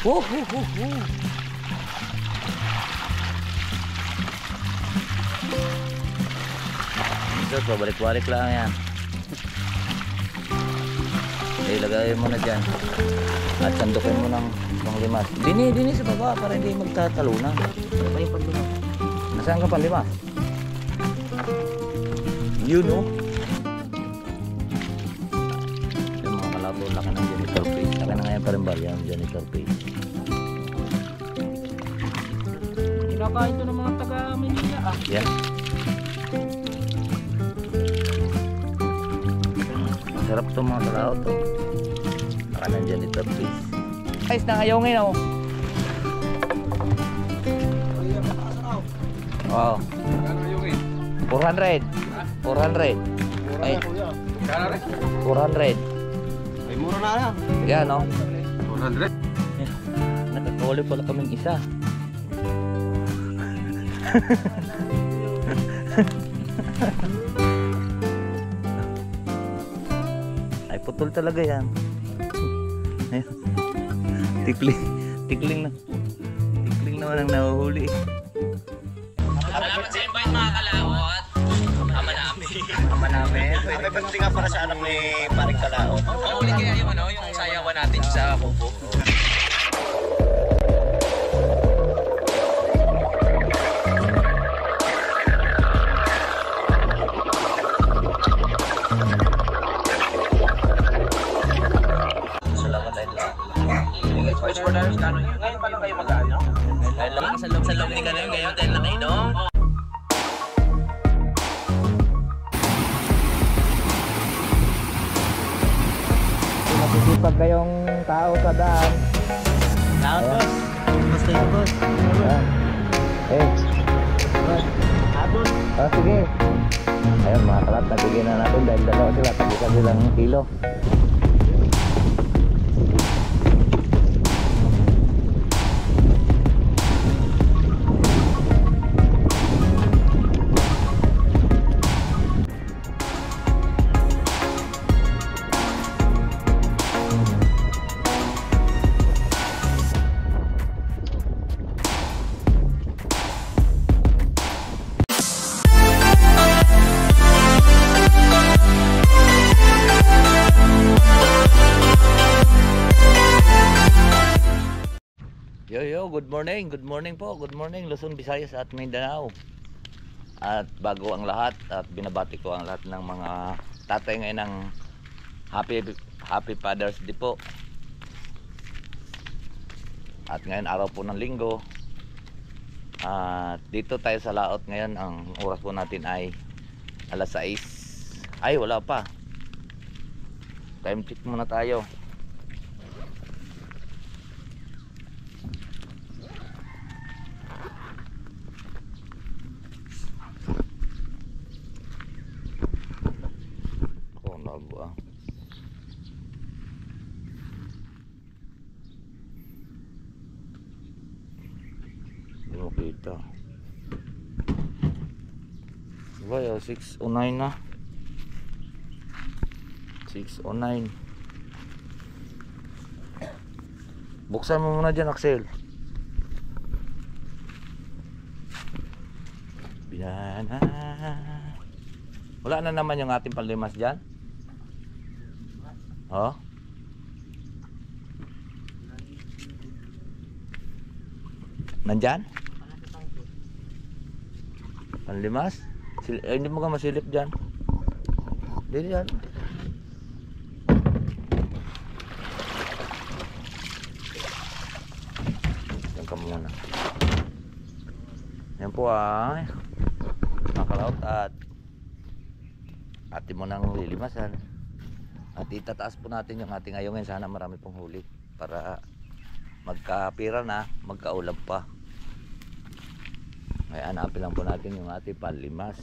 So, pabalik-balik lang yan. Ilagay mo na dyan. At sandukin mo ng panglimas. Dini sa baba para hindi magtatalunan. Nasaan ka panglimas? Yun o. Yung mga kalabo, laki ng janitor face. Laki na ngayon pa rin ba yan, janitor face. Kinakain ito ng mga taga Manila ah. Yan. Masarap itong mga kalao to. Laki ng janitor face. Guys, nakayongin o. Wow. 400. 400. Ay. 400. Ay mura na lang. Yan no. 400. Nakakahuli pala kaming isa. Ay putol talaga yan. Tikling naman ang nahuhuli. Salamat sa invite mga kalawot. Ama namin. May birthday nga para sa anak ni Paring Kalaot. Mahuli kaya yung yung sayawan natin sa kubo. Salamat tayo lang. Ngayon pa lang kayo mag-ano? Sa loob ni Kanoy ngayon dahil nakainom. Masisipag kayong tao sa daan. Tapos, basta yung boss. Abot. Sige. Ayun mga kalat, nabigyan na natin dahil dalawa sila. Tagisan silang kilo. Good morning po, good morning Luzon, Visayas at Mindanao. At bago ang lahat, at binabati ko ang lahat ng mga tatay ngayon ng Happy Father's Day po. At ngayon araw po ng linggo. At dito tayo sa laot ngayon, ang oras po natin ay alas 6. Ay wala pa. Time check muna tayo. Kita ba 6:09 na 6:09. Buksan mo muna dyan Axel. Binana. Wala na naman yung ating panlimas dyan. Oh nandyan? Panlimas? Hindi mo ka masilip dyan. Hindi dyan. Diyan ka muna. Yan po ay nakalaot at atin mo nang lilimasan. At itataas po natin yung ating ayungin. Sana marami pong huli para magkapira na, magkaulam pa. Ay hanapin lang po natin yung ating panlimas.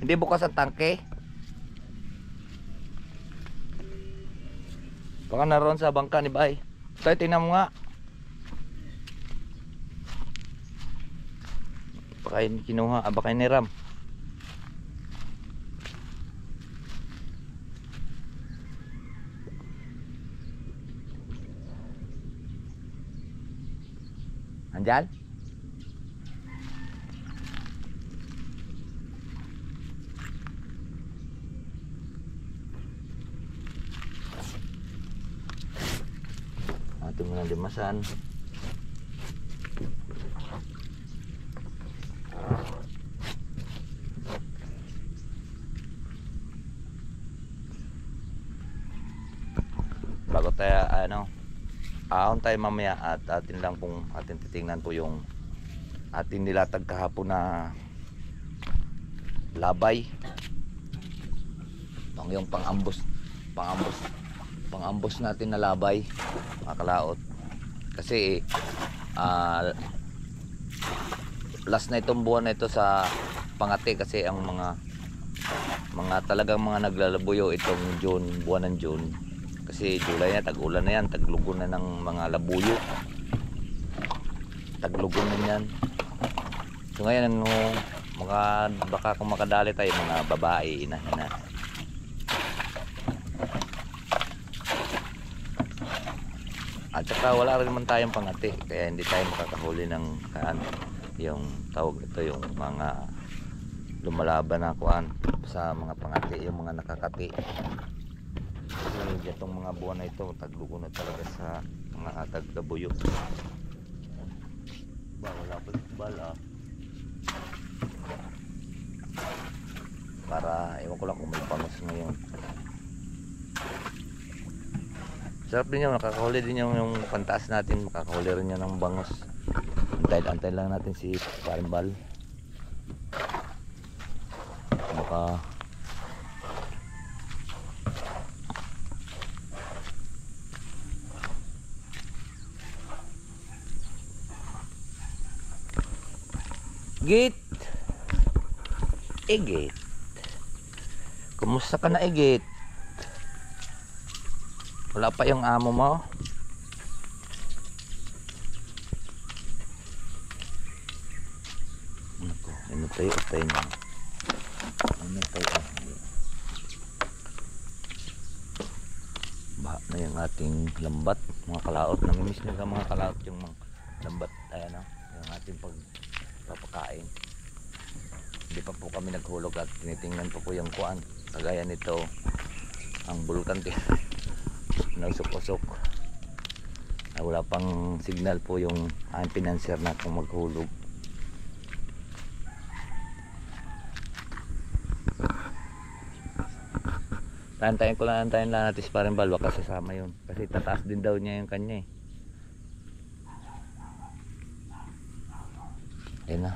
Hindi bukas ang tangke. Baka naroon sa bangka ni Bay. Tayo tingnan mo nga. Baka kinuha, baka niram. Andyan? Ating mga limasan. Bago tayo ahon tayo mamaya at atin lang pong atin titingnan po yung ating nilatag kahapon na labay. Itong yung pang-ambos natin na labay, mga kalaot. Kasi last na itong buwan na ito sa Pangati kasi ang mga talagang mga naglalabuyo itong June, buwan ng June. Kasi July na, tag-ulan na yan, taglugon na ng mga labuyo. Taglugon na yan. So ngayon, baka kung makadali tayo, mga babae, inahin na. At saka wala rin naman tayong Pangati, kaya hindi tayo makakahuli ng yung tawag ito, yung mga lumalaban na kuan sa mga Pangati, yung mga nakakati. Kasi itong mga buwan na ito taglugo na talaga sa mga taglabuyo. Wala pa bala para ewan ko lang kung may panos ngayon. Sarap din yung nakakahuli din yung pantaas natin, makakahuli rin yan ng bangos. Antay lang natin si Parimbal. Baka Git. Igit. Kumusta ka na, Igit? Wala pa yung amo mo? Nako, inutay na. Baha na yung ating lambat, mga kalaot. Namimiss nyo ka mga kalaot yung mga lambat. Ayan o, yung ating papakain. Hindi pa po kami naghulog at tinitingnan po yung kuan. Kagaya nito, ang bulkan nausok-usok. Wala pang signal po yung financier na kung maghulog. Tahan-tahan ko lang natin si Parimbal, baka sasama yun. Kasi tataas din daw niya yung kanya eh. Ayun na.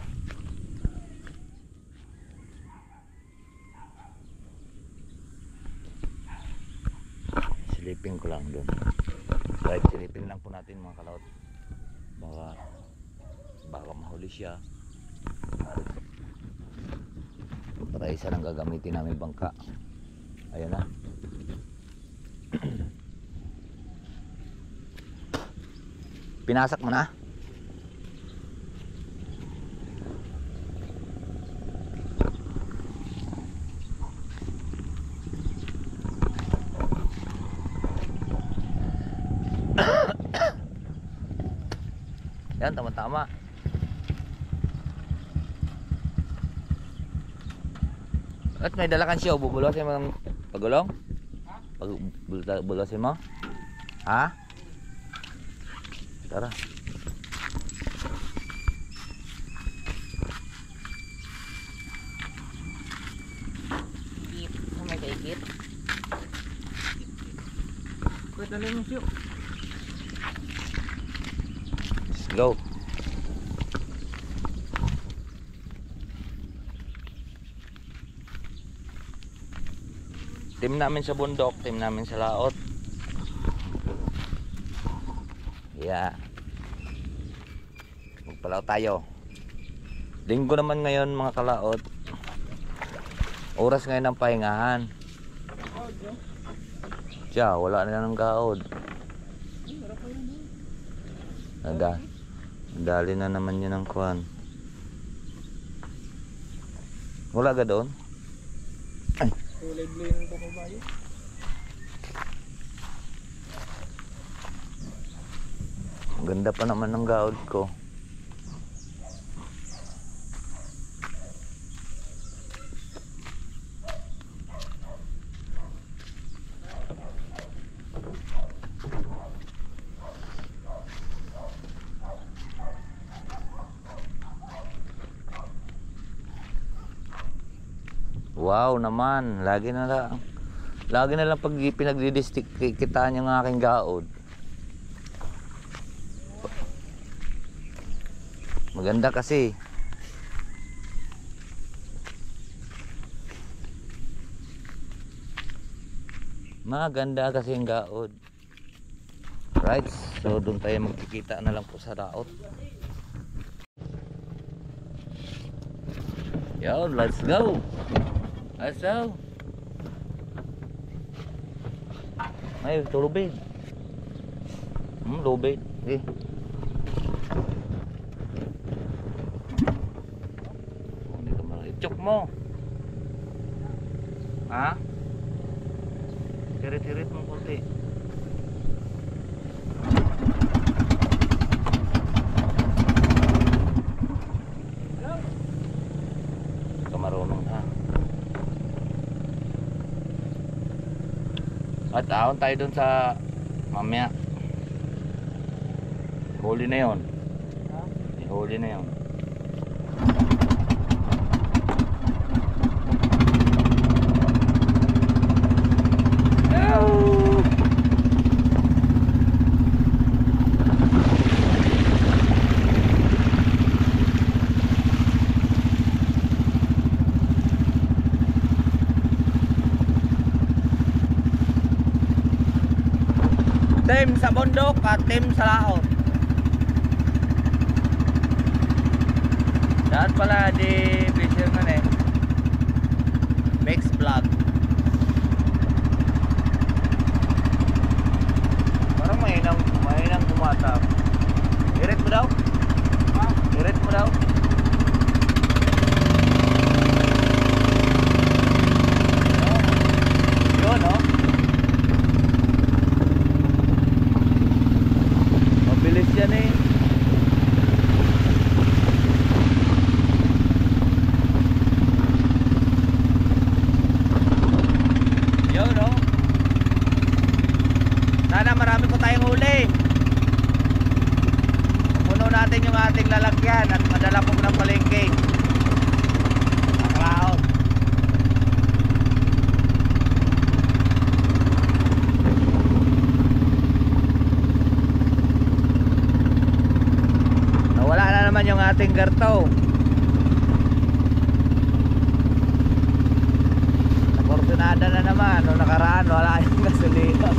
Silipin ko lang doon. Kahit silipin lang po natin mga kalaot. Baka mahuli siya. Para isa lang gagamitin namin bangka. Ayun na. Pinasak mo na? Yan, tama-tama. At may dalakan siya, bubulasin mo ng pagulong? Bubulasin mo? Ha? Tara. Ikip. May kaikip. Kuwet na lang yung siyo. Let's go. Team namin sa bundok, team namin sa laot. Yeah. Magpalaw tayo. Linggo naman ngayon mga kalaot. Oras ngayon ng pahingahan. Siya, wala na ng gaod. Dali na naman yun ng kuhan. Wala ka doon? Ay. Kulay-blue yung kapabayo. Ganda pa naman ng gaod ko. Wow naman, lagi na lang pag pinagdidistik kitaan yung aking gaod. Maganda kasi. Maganda kasi yung gaod. Right, so doon tayo magkikita na lang po sa raot. Yo, let's go. Let's go. Ay, tulubid. Lubid. Eh. Hindi ka ma-chok mo. Ha? Tirit-tirit mo konti. Marunong ha. At ahon tayo dun sa mamaya. Huli na yon. Huli na yon. Team sa bundok at team sa laot. Dahil pala di fisherman eh. Mix vlog. Parang mainang tumatap. Irit mo daw? Ha? Irit mo daw? Yun oh. Mabilis yan eh. Yun no. Sana marami po tayong huli. Puno natin yung ating lalagyan at madala po ng palengke. Ang raot. Nawala na naman yung ating garto. Naportunada na naman. Noong nakaraan wala yung gasolina.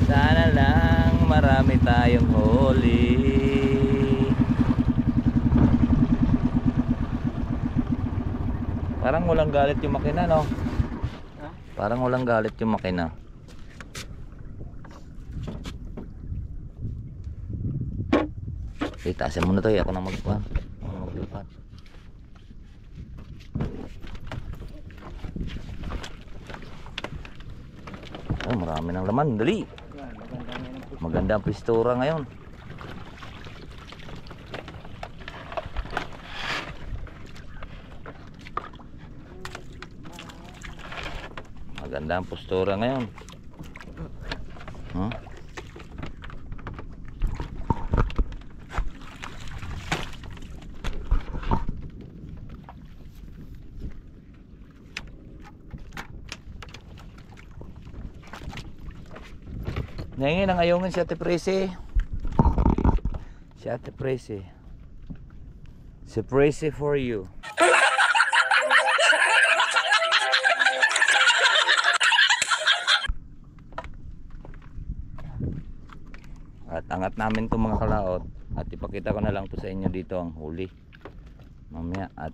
Sana lang marami tayong huli. Parang walang galit yung makina no? Ha? Parang walang galit yung makina. Itasin mo na to eh. Ako na maglipat. Oh, marami ng laman. Dali. Maganda ang pistura ngayon. Maganda ang postura ngayon. Huh? Ngayon ang ayungin si Ate Presi. Si Ate Presi. Si Presi for you. At angat namin itong mga kalaot. At ipakita ko na lang po sa inyo dito ang huli mamaya. At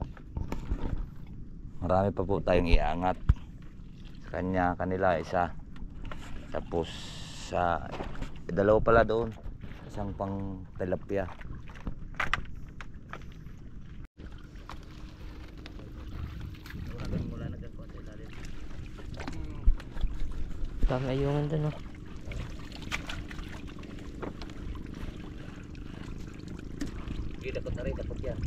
marami pa po tayong iangat. Kanila isa. Tapos sa dalawa pala doon, isang pang tilapia. Dami ayungan dun oh. Dapat na rin, dapat yan.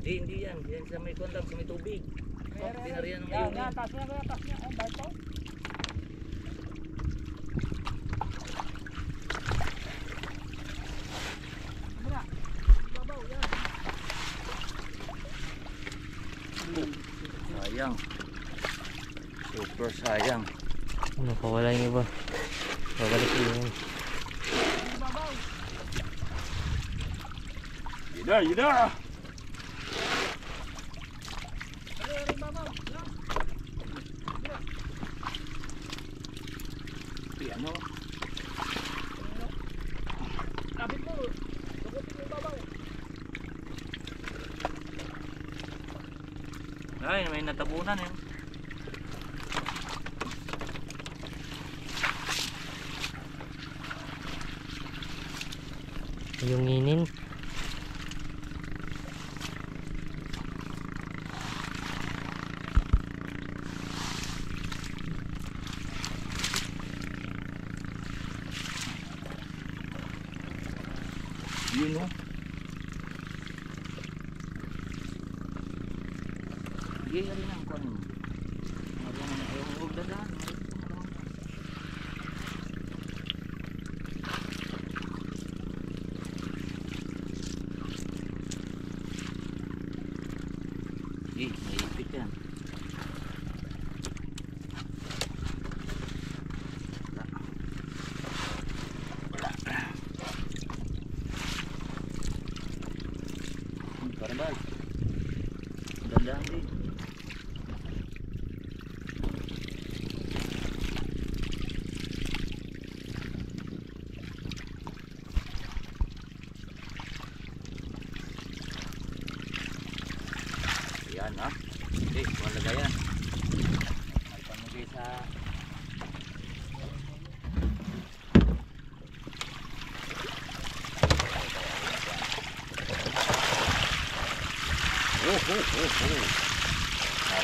Hindi yan. Yan sa may kondang, sa may tubig. Oh, pinarihan ng Yan, ayun. yan, taas niya, taas niya. Ay, dahil to. Muna. Babaw, yan. Sayang. Super sayang. Ano, pawala yung iba. Babalik yun. Babaw. Yida, yida! Ay, babaw. Yan. Ano? Kapit mo. Tukutin yung babaw. Ay, may natabunan eh. Yung inin. Yun o. Sige, rin ang kunin mo. Ayaw mo dadaan. Sige, naipit yan. Parabal. Dadaan din. Yan ah. Okay, wala gaya. Ay pamigay sa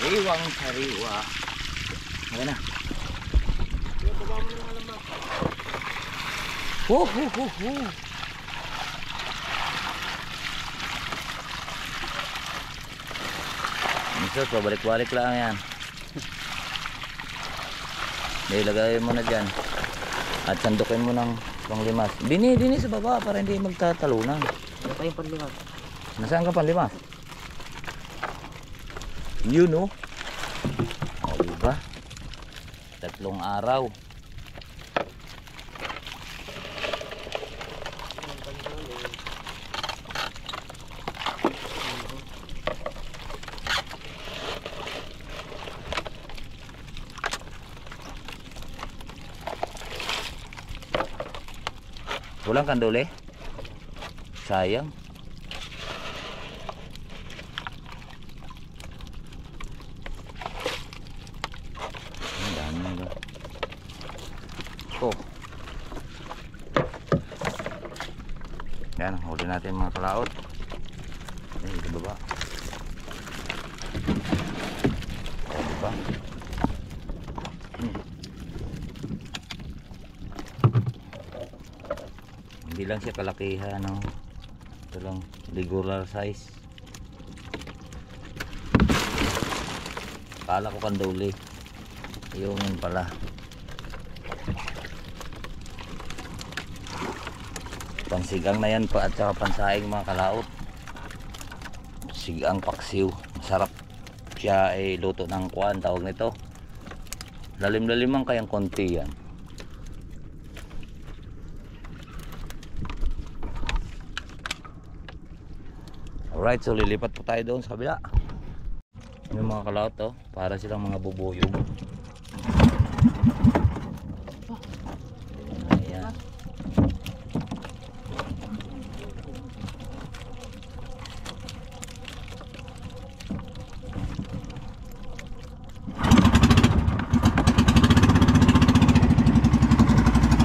Sariwang sariwa. Ayan na. Yung babaw mo ng alambak. Minsan, pabalik-balik lang yan. Ilagay mo na dyan. At sandukin mo ng panglimas. Dini sa baba para hindi magtatalunan. Ano pa yung panlimas? Nasaan ka panlimas? Yun o. O diba? 3 araw. Walang kandole? Sayang. Ang dami na. Oh. Yan, huli natin mga kalaot. Ay, ito baba. Oh, diba? Hindi lang siya kalakihan, no? Ito lang, regular size. Kala ko kanduli. Yung yun pala. Pansigang na yan pa at saka pansaing mga kalaot. Sigang paksiw. Masarap siya ay luto ng kuwan, tawag nito. Lalim-laliman kayang konti yan. Alright, so lilipat po tayo doon sa kabila. Yung mga kalaot to, para silang mga bubuyog. Ayan.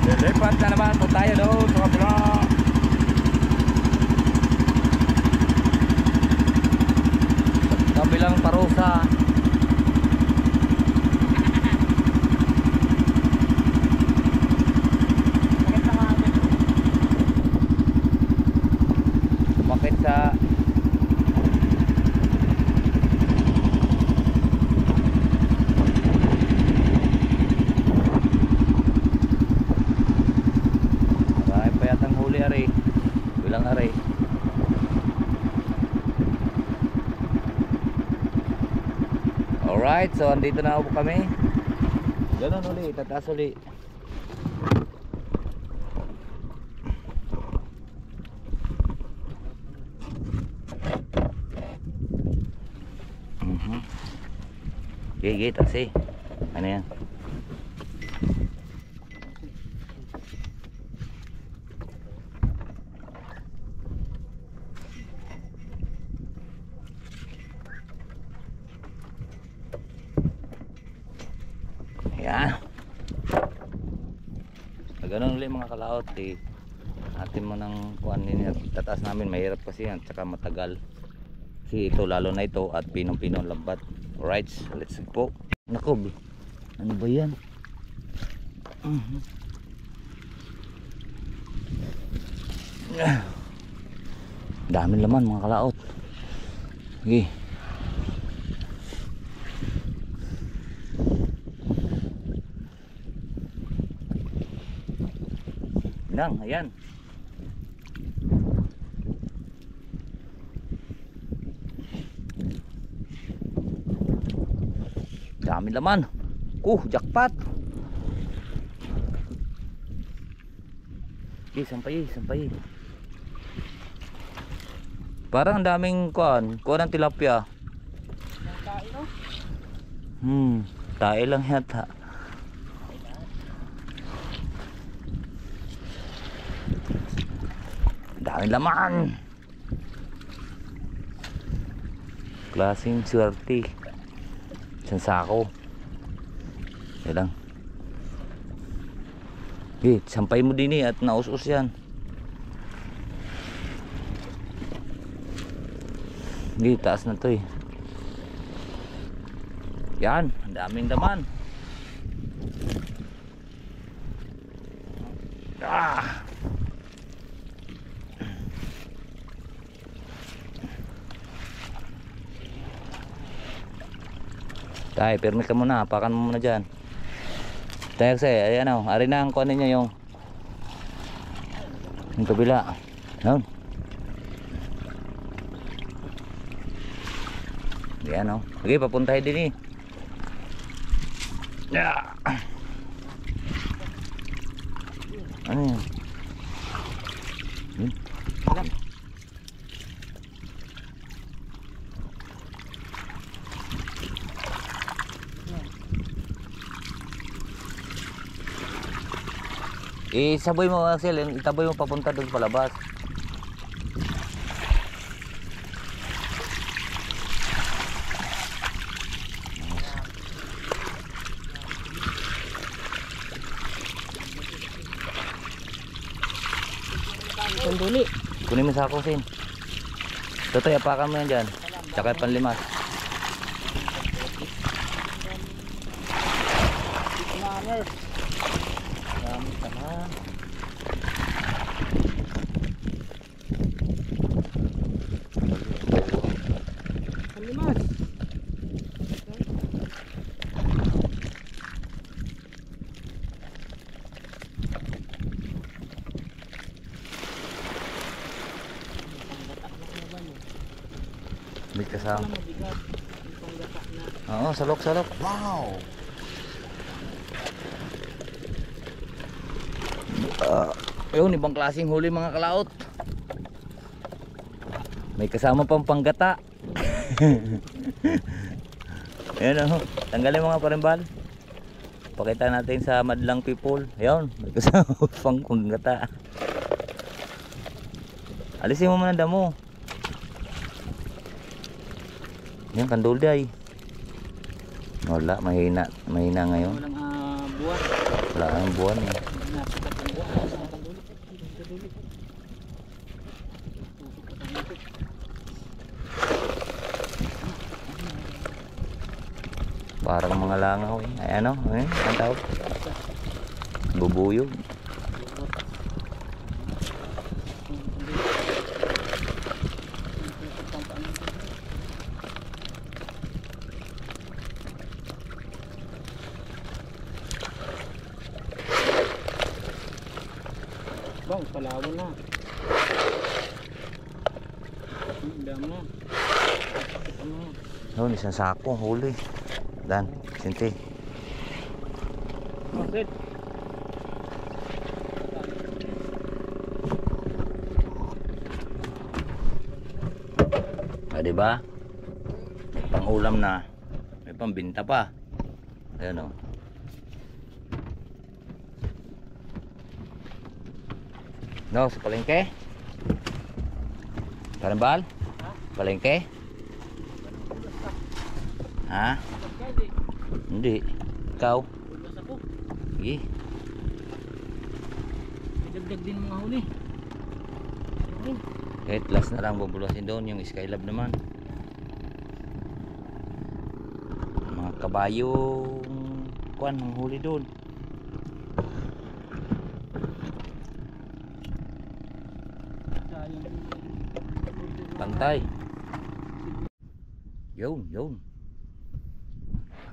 Lilipat na naman po tayo doon sa kabila. Kabilang parusa. Bakit sa Alright, so andito na po kami. Ganun uli, tataas uli. Gigit kasi. Ano yan? Ayan. Ganun ulit mga kalaot eh. Atin mo ng kuan din tataas namin, mahirap kasi yan, tsaka matagal. Kasi ito, lalo na ito at pinong-pinong lambat. Alright, let's go. Naku, ano ba yan? Daming laman mga kalaot. Sige. Nang, ayan. Dami laman. Jackpot. Sampay. Parang ang daming kuan ng tilapia. Tae lang yata. Daming laman. Klaseng swerte. Isang sako. Yan lang. Sampay mo din at naus-us yan. Taas na to eh. Yan, ang daming laman. Tay, permit ka muna, hapakan mo muna dyan. Tay, kasi, ayan o, ari na ang kuhanin niya yung kabila. Ayan. Ayan o. Sige, papuntahin din eh. Ano yan? Isaboy mo Axel, itaboy mo papunta doon sa labas. Sanduli. Kunin mo sa ako, Sin. Totoy, apakan mo yan dyan. Tsaka panlimas. Panlimas. May kasama. Oo, salok. Wow! Ayun, ibang klaseng huli mga kalaot. May kasama pang panggata. Ayan o, tanggalin mga parimbal. Pakita natin sa madlang people. Ayun, may kasama pang panggata. Alisin mo muna damo. Yan, kandol day. Wala, mahina ngayon. Walang buwan. Wala ang buwan eh. Napikat ang buwan. Sanduli. Parang mga langaw eh. Ay ano, ang tawag? Bubuyog. Bang, palawan na. Dami na. Noon, isang sako, huli. Dan, Sinti. Bakit? Ah, diba? May pang-ulam na. May pambinta pa. Ayan o. No, sa palengke? Karambal? Palengke? Ha? Pagkali. Hindi. Ikaw? Bulas ako. Sige. May dagdag din mga huli. Ayun. Kahit last na lang bubulasin doon. Yung Skylab naman. Mga kabayong kuan ang huli doon. Sayang. Pantay. Yun.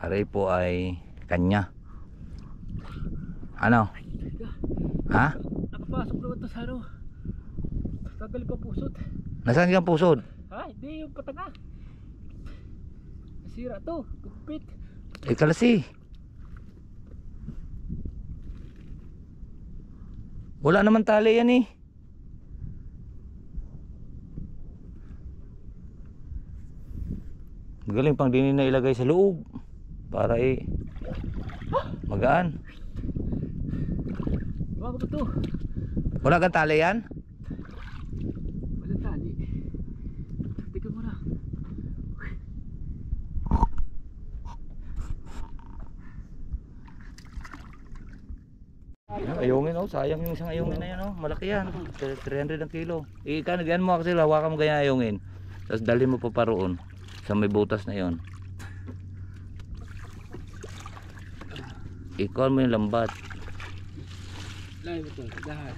Aray po ay kanya. Ano? Ha? Nakapasok naman to sa ano. Tagal pa pusot. Nasaan kang pusod? Ha? Hindi yung pataga. Nasira to. Gupit. Ay kalasi. Wala naman tali yan eh. Magaling pang dinin na ilagay sa loob para magaan. Bago ba to? Wala kang tali yan? Wala tali. Tika mo na. Ayungin oh, sayang yung isang ayungin na yan oh, malaki yan. 300 ang kilo. Ikanagyan mo kasi hawakan mo ganyan ayungin. Tapos dali mo pa paroon sa may butas na yon. Ikaw mo yung lambat. Lahat ito. Lahat.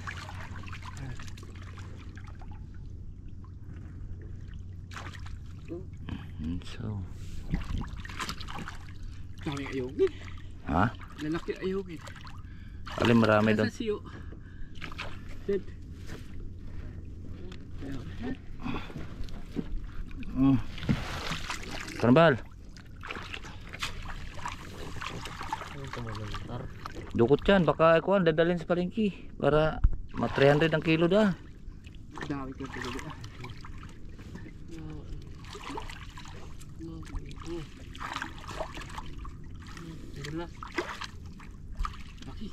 So, Dami ayungin. ha? Lalaki ayungin. Alin marami doon. Nasa siyo. Dead. Karambal. Dukot yan, baka ikuan dadalhin sa palengke para ma 300 ang kilo da. Dami ko talaga. Dulas. Laki.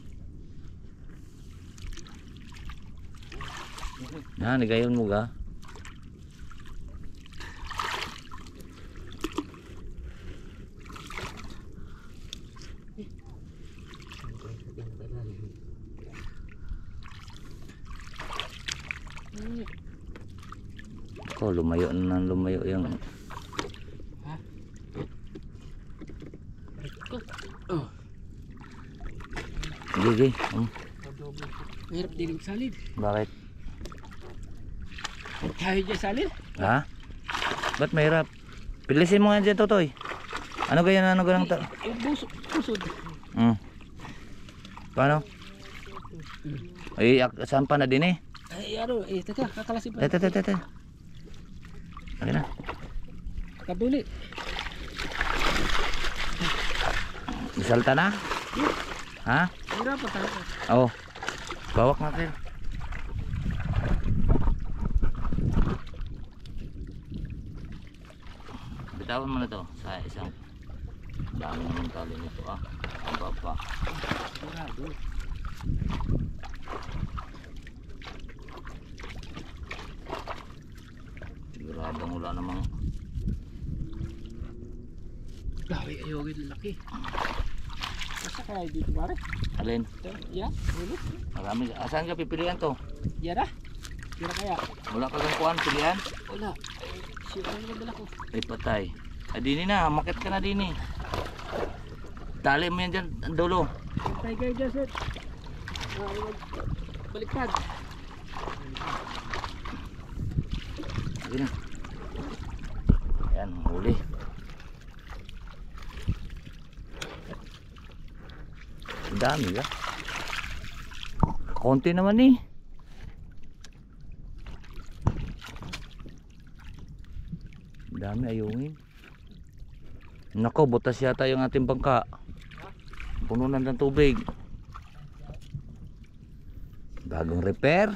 Na, nigayon mo ga. Oh, lumayo na lumayo yung Ha? Oh. gigi. Mahirap din magsalid. Bakit? Tayo dyan salid. Ha? Ba't mahirap? Pilisin mo nga dyan, Totoy. Ano ganyan, ano ganang Yung busod. Paano? Ay, saan pa na din eh? Ay, ano, teka, kakalasin pa. Tete. Okay na. Kabuli. Isalta na? Ha? Hirap pa tayo. Oo. Bawak natin. Bitawan mo na to sa isang dami naman tali nito ah. Ang baba. Sigurado. Siguradong wala namang Dami ayogin laki. Basta kaya dito pare. alin. Yan, ulit. Marami. Saan ka pipilian to? Yan ah. Kira kaya. Wala ka lang kuhan pilihan? Wala. Siya ang nagdala ko. Ay patay. Ay dini na. Makit ka na dini. Tali mo yan dyan. Ang dulo. Tiger Desert. Baliktad. Sige na. Ayan. Huli. Ang dami ba? Konti naman eh. Ang dami ayungin. Nako, butas yata yung ating bangka. Puno na ng tubig. Bagong repair.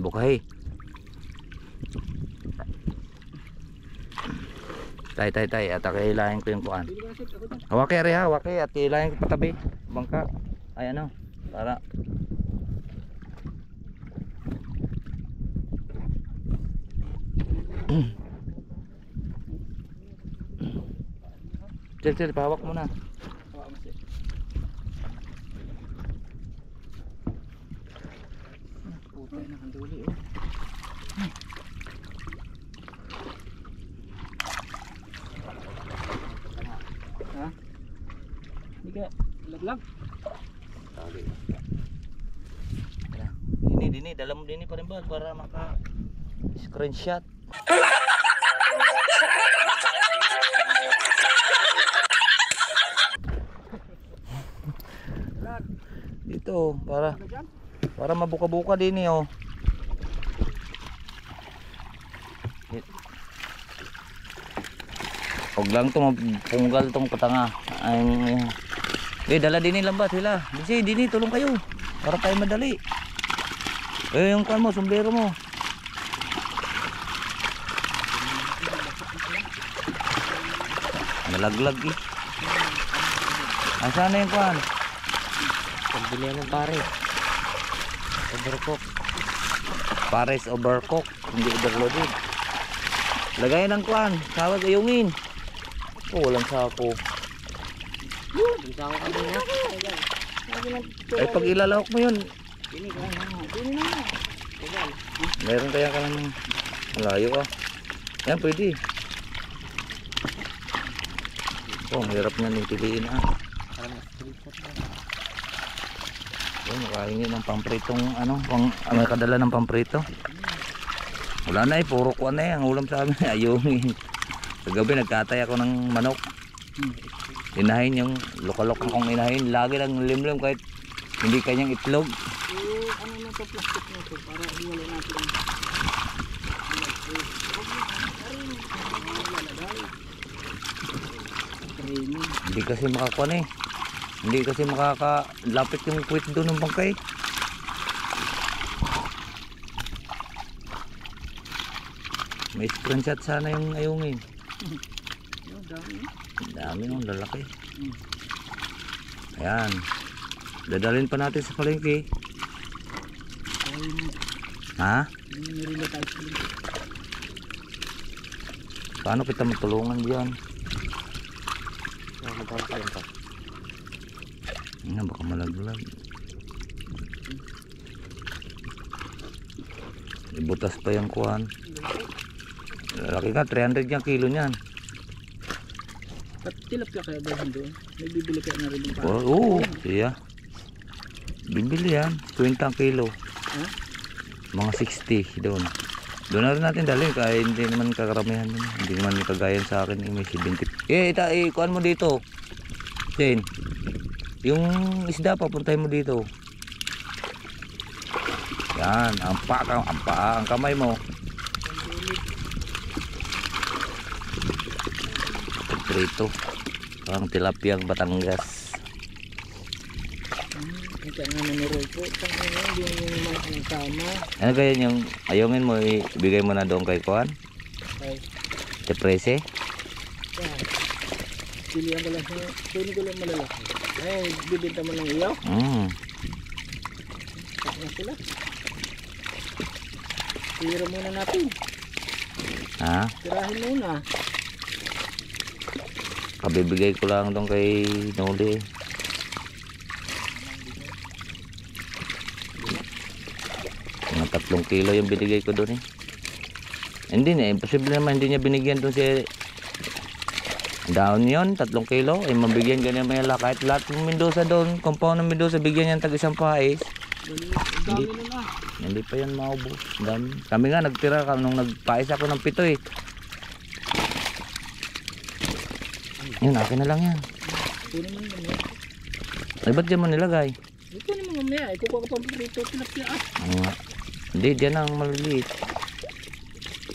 Bukahi. Tay. At kailangan ko yung kuan. Hawaki ari ha, hawaki. At kailangan ko tabi. Bangka. Ay ano. Para. Cil, pahawak mo na. Puta na ang duli oh. Ha? Hindi ka laglag. Dini, dala mo dini pa rin ba para maka screenshot. Dito para mabuka-buka din oh. Huwag lang to mapunggal tong patanga. Dala din lambat sila. Dini, tulong kayo. Para tayo madali. Yung kan mo, sombrero mo. Nalaglag eh. Asan na yung kan? Pagbili ng pare. Overcook. Pares overcook, hindi overloaded. Lagay ng kuan, sawag ayungin. Walang sako. Hindi sa ako kanina. Ay pag ilalawak mo yun, Dini na. meron kaya ka ng malayo ah. Yan pwede. Oh, hirap na yung piliin ah. Oh, makahingi ng pampritong ano, may kadala ng pamprito. Wala na eh, puro kuan na eh, ang ulam sa amin. Ayungin. Kagabi nagkatay ako ng manok. Inahin yung lokalok akong inahin. Lagi lang limlim kahit hindi kanyang itlog. Ano na to plastic na to para iwalay natin. Hindi kasi makakuan eh. Hindi kasi makakalapit yung puwit doon ng bangkay. May screenshot sana yung ayungin. Dami yung lalaki. Ayan. Dadalhin pa natin sa palengke. Ha? Paano kita matulungan diyan? Baka malaglag. Ibutas pa yung kuhan. Laki ka, 300 yung kilo niyan. At tilapia kaya ba doon? May bibili kayo na rin yung pare. Oo, siya. Bibili yan, 20 ang kilo. Ha? Mga 60 doon. Doon na rin natin dalhin kaya hindi naman kakaramihan yun. Hindi naman kagayan sa akin may 70. Kuhan mo dito. Sen. Yung isda papuntahin mo dito. Yan, ang kamay mo. Prito. Parang tilapiyang Batangas. Kaya nga nanurol po. Hindi yung mga tama. Ano kaya yung ayungin mo ibigay mo na doon kay Kuan? Ay. Sa prese? Pilihan ko lang siya. Pili ko lang malalaki. Ay, bibinta mo ng iyo. Tak na sila. Tira muna natin. Ha? Tirahin muna. Kabibigay ko lang doon kay Noli. Mga 3 kilo yung binigay ko doon eh. Hindi na, imposible naman hindi niya binigyan doon si down yun, 3 kilo. Eh mabigyan ganyan may kahit lahat ng Mendoza doon, compound ng Mendoza, bigyan niya ng tag-isang pais. Dami na na. Hindi pa yan maubos. Dami. Kami nga nagtira nung nagpais ako ng 7 eh. Yun, akin na lang yan. Kunin mo yun. Ay, ba't dyan mo nilagay? Kunin mo mamaya. Ikukuha ko pang prito. Tilapia ah. Hindi, dyan ang maliliit.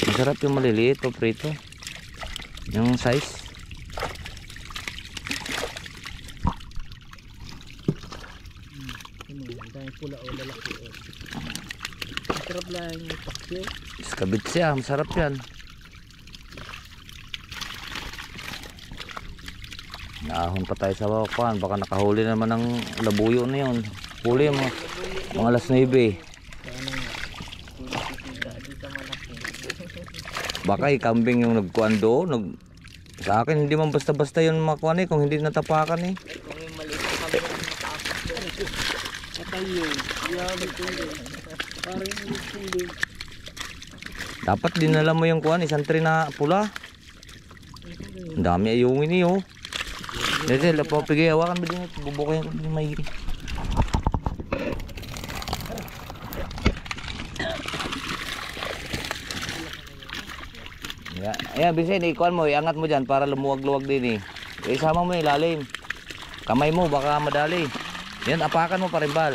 Masarap yung maliliit, paprito. Yung size. Dahil pula o lalaki. Masarap lang yung paksyo. Iskabit siya, masarap yan. Naahon pa tayo sa bakuan, baka nakahuli naman ng labuyo na yun. Huli mo, mga alas 9. Baka ikambing yung nagkuhan doon. Sa akin hindi man basta-basta yun makuhan eh, kung hindi natapakan eh. Kung yung maliit na kami ng matapos doon. Patay yun. Yabag ko yun. Parang yung hindi. Dapat dinala mo yung kuhan, isang tray na pula. Ang dami ayungin eh oh. Dito, lapapigay, hawakan mo din ito, bubukayan ko din mahiri. Ayan, Vincent, ikuhan mo, iangat mo dyan para lumuwag-luwag din eh. Isama mo yung ilalim. Kamay mo, baka madali. Yan, apakan mo pa rin, Bal.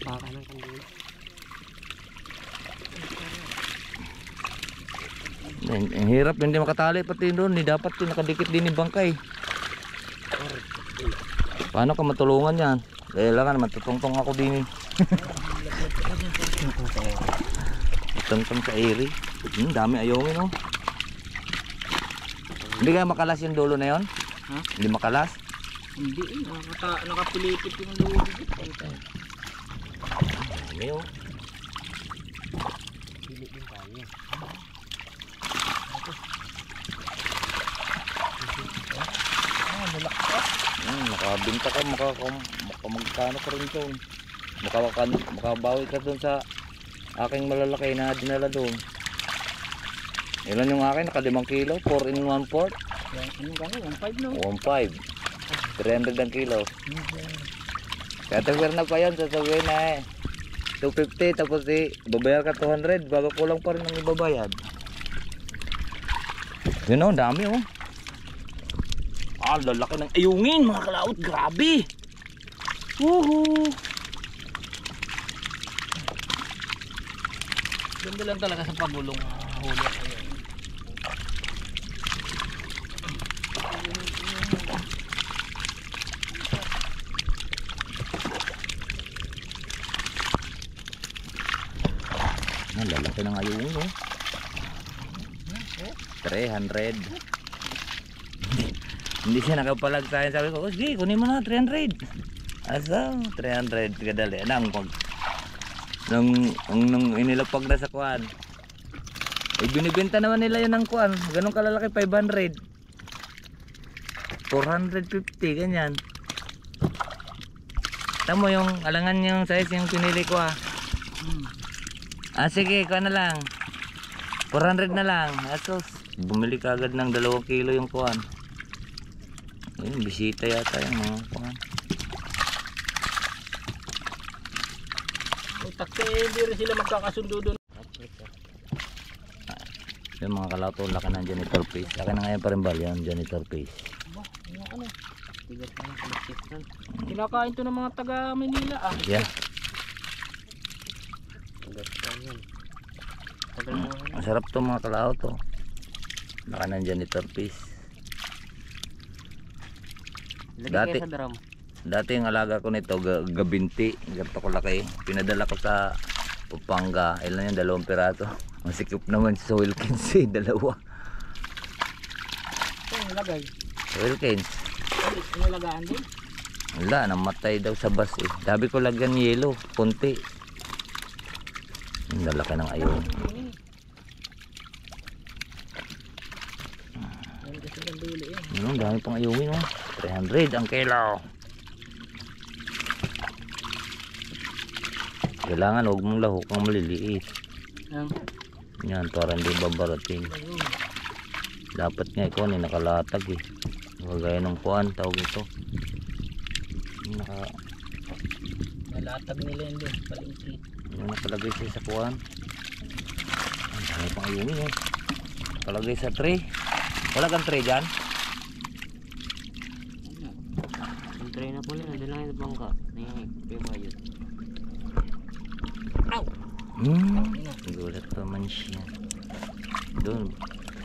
Apakan ng kandila. Ang hirap, hindi makatali pati doon. Hindi dapat yung nakadikit din yung bangkay. Paano ka matulungan yan? Kailangan matutungtong ako din eh. Matungtong sa eri. Dami ayungin oh. Hindi kaya makalas yung dulo na yon? Ha? Hindi makalas? Hindi eh. Nakapilipit yung luwag. Dami oh. Pili din tayo. Makabinta ka, makamagkano ka rin doon. Makabawi ka doon sa aking malalaki na dinala doon. Ilan yung akin? Naka 5 kilo, 4 in 1 port. Ano gano'n? 1.5 no? 1.5 300 ang kilo. Kaya tagwir na pa yan, sasabihin na eh 250 tapos babayar ka 200 bago kulang pa rin ang ibabayad. Yun o, dami o. Lalaki ng ayungin mga kalaot, grabe. Woohoo. Ganda lang talaga sa pagulong huli. Lalaki ng ayungin o. 300. Hindi siya nakapalag sa akin. Sabi ko, oh, sige, kunin mo na 300. Asa? 300 kadali. Nang inilapag na sa kuwan. Eh, binibenta naman nila yun ng kuwan. Ganun kalalaki, 500. 450, ganyan. Tamo yung alangan yung size yung pinili ko ah. Sige, kuha na lang. 400 na lang. Asos, bumili ka agad ng 2 kilo yung kuwan. Ayun, bisita yata yung mga kuwan. Takte, hindi rin sila magkakasundo doon. Yung mga kalato, laki ng janitor face. Laki na ngayon pa rin ba yan, janitor face. Ano? Tigas na ng kinakain to ng mga taga Manila ah. Yeah. Tigas na yan. Masarap to mga kalato. Laki ng janitor face. Dati yung alaga ko nito gabinti, ganito ko laki. Pinadala ko sa Pampanga. Ilan yung 2 piraso. Masikip naman sa Wilkins eh, 2. Ito yung nilagay. Wilkins. Yung nilagaan din. Wala, namatay daw sa bus eh. Sabi ko lagyan yelo, konti. Ang lalaki ng ayun. Ang dami pang ayungin oh. 300 ang kilo. Kailangan huwag mong lahok ang maliliit. Yan, para hindi babarating. Dapat nga ikaw nakalatag eh. Kagaya ng kuwan, tawag ito. Nalatag nila yun din, palingki. Yung nakalagay siya sa kuwan. Ang dami pang ayungin eh. Nakalagay sa tray. Wala kang tray dyan? Ang tray na po nila, doon lang yung bangka. Ni Kuya Bayot. Ow! Gulat pa man siya. Doon,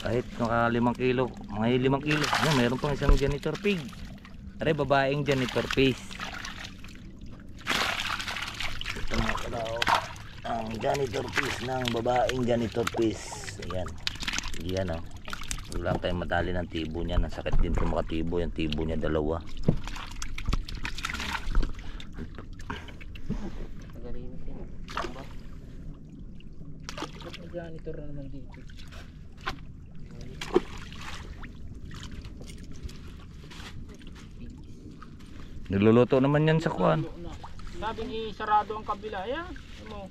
kahit naka 5 kilo, mga 5 kilo. Yan, mayroon pang isang janitor pig. Aray, babaeng janitor fish. Ito mga kalaw. Ang janitor fish ng babaeng janitor fish. Ayan. Ayan o. Wala tayong madali ng tibo niya. Ang sakit din ito makatibo. Yung tibo niya 2. Magaling siya. Diba? Ba't may janitor na naman dito? Niluluto naman yan sa kuwan. Sabi ni sarado ang kabila. Ayan. Ano?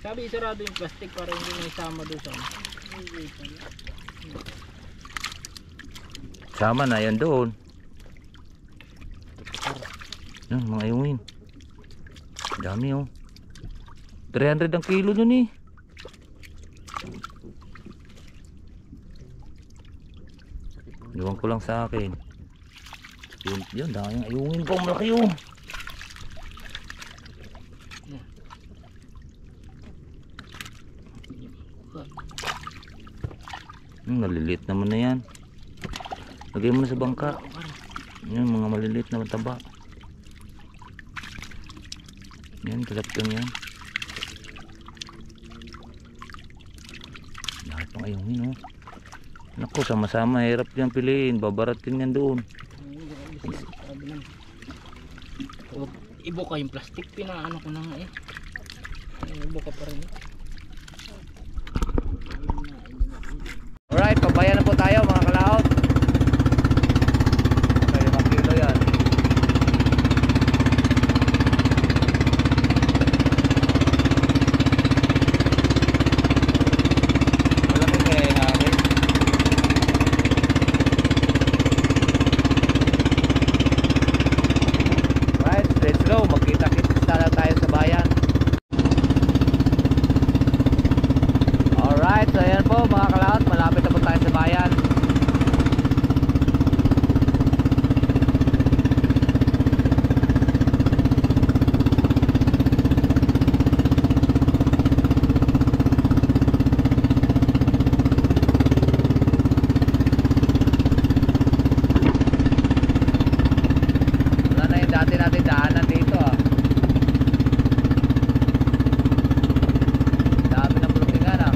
Sabi sarado yung plastic para hindi na isama doon sa Sama na yan doon. Yan, mga iwin. Dami oh. 300 ang kilo dun eh. Iwan ko lang sa akin. Yun, dami ang iwin ko. Malaki oh. Maliliit naman na yan. Lagay mo na sa bangka. Yan, mga maliliit na mataba. Yan, talaptong yan. Lahat ng ayungin oh. Naku, sama-sama, hirap yan piliin. Babaratin yan doon. Ibo ka yung plastic, pinaano ko na nga eh. Ibo ka pa rin eh. Alright, pabayan na po tayo mga kalaot. Okay, 5 kilo yan. Malaki kaya yung akin. Alright, let's go. Magkita-kita na tayo sa bayan. Alright, so ayan po mga kalaot. Malapit na po tayo sa bayan. Wala na yung dati natin daanan dito ah. Dami ng bulungan ah.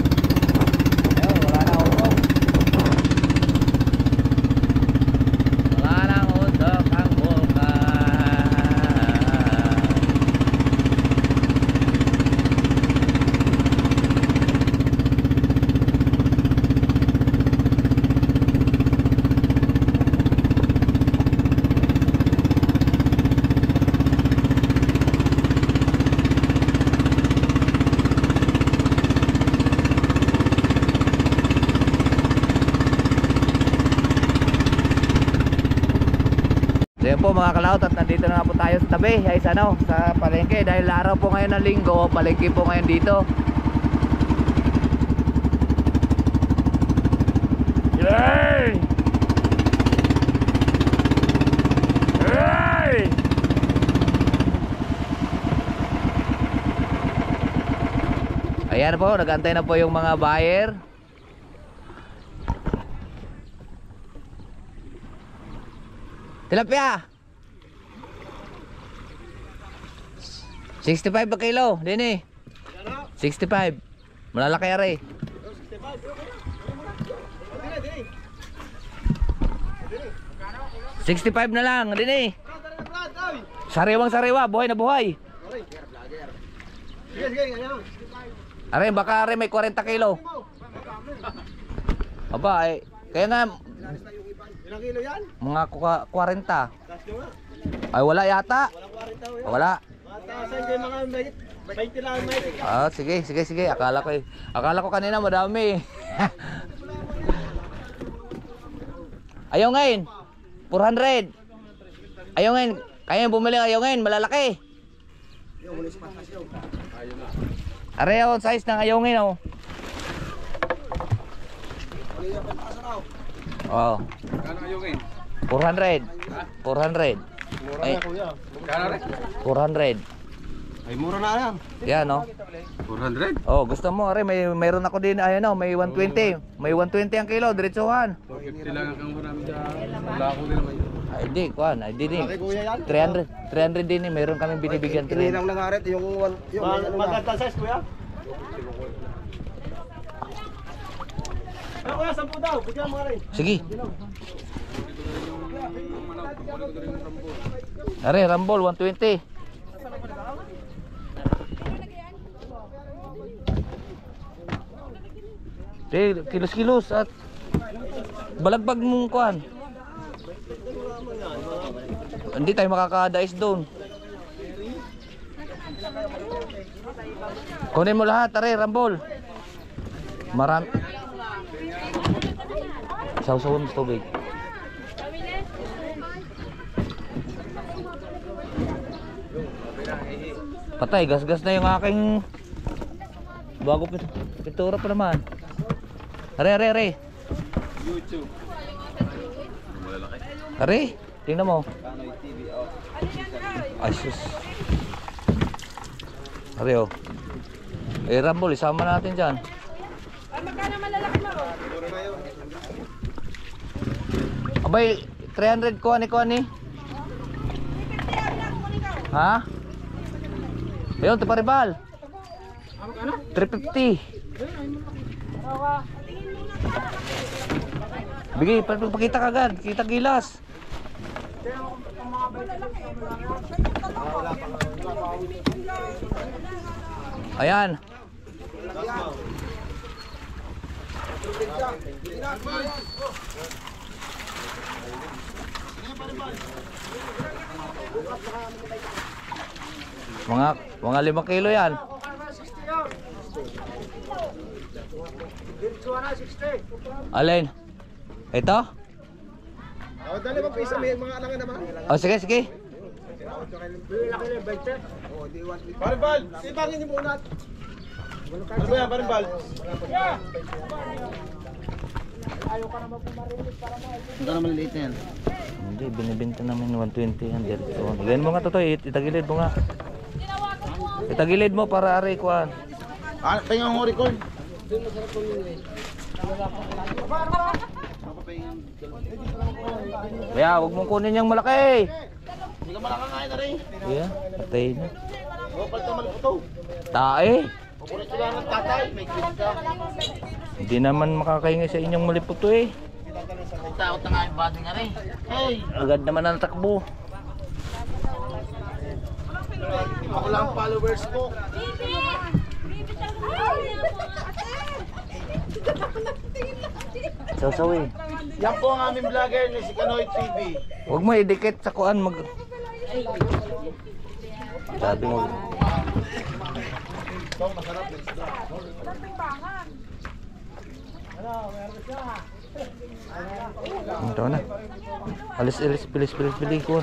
Ayun, wala na usok. Wala na usok ang bulkan. So yun po mga kalaot, at nandito na nga po tayo sa tabi ay sa palengke, dahil araw po ngayon ng linggo, palengke po ngayon dito. Yay! Yay! Ayan po, nagantay na po yung mga buyer. Tilapia 65 ba kilo? Dini 65. Malalaki are 65 na lang, Dini. Sariwang sariwa, buhay na buhay. Are, baka are may 40 kilo. Aba, eh, kaya nga Ilang kilo yan? mga 40. Ay wala yata. Walang 40 yan. Wala. Matasan kayo mga 20 lang, Mike. Ah, sige. Akala ko kanina madami. Ayaw ngayon. 400. Ayaw ngayon. Kaya bumili ayaw ngayon, malalaki. Areho size ng ayaw ngayon oh. Oh. Kano kayo ngayon? 400. 400. Mura Ay. na kuya. Kano rin? 400. Ay, mura na yan. Yan no. 400? Oh, gusto mo are mayroon ako din ayun oh, may 120. May 120 ang kilo, diretsuhan. 450 lang ang marami dyan. Wala ko nila may. Ay di, kuan, ay di ni. Laki kuya yan. 300 din ni, meron kami binibigyan 300. Kininang lang aret yung maganda size kuya. Ano kuya, 10 daw. Bigyan mo rin. Sige. Are, Rambol 120. Kilos-kilos at balagbag mong kuan. Hindi tayo makakadais doon. Kunin mo lahat, are, Rambol. Marami. Sausawan mo sa tubig. Patay, gas-gas na yung aking bago pintura pa naman. Are. YouTube. Are, tingnan mo. Ay, sus. Are, oh. Eh, Rambol, isama natin dyan. Magkano malalaki mo? Abay, 300 ko ani. Ha? Ayun, taparibal. 350. Bigay, pakita ka agad. Kita gilas. Ayan. Mga 5 kilo yan. Alin? Ito? Oh, dali mo pisa may mga alangan naman. Oh, sige. Paribal, sibangin niyo muna. Ano ba yan, Paribal? Ito na maliliit na yan. Hindi, binibenta namin 120 yan. Ganyan mo nga to, itagilid mo nga. Itagilid mo para aray kuhan. Ah, tingnan mo record. Kaya, huwag mong kunin yung malaki. Hindi ka malakakain na rin. Yeah, patay na. O, palta malputo. Tae. Paborito lang ng tatay, may kilig ka. Hindi naman makakaingay sa inyong maliputo eh. Takot na nga yung body nga rin. Hey! Agad naman ang takbo. Ako lang ang followers ko. Sasawi. Yan po ang aming vlogger ni si Kanoy TV. Huwag mo idikit sa kuan mag... Sabi mo. Ito, masarap na isda. Ito na. Alis, bilis ko.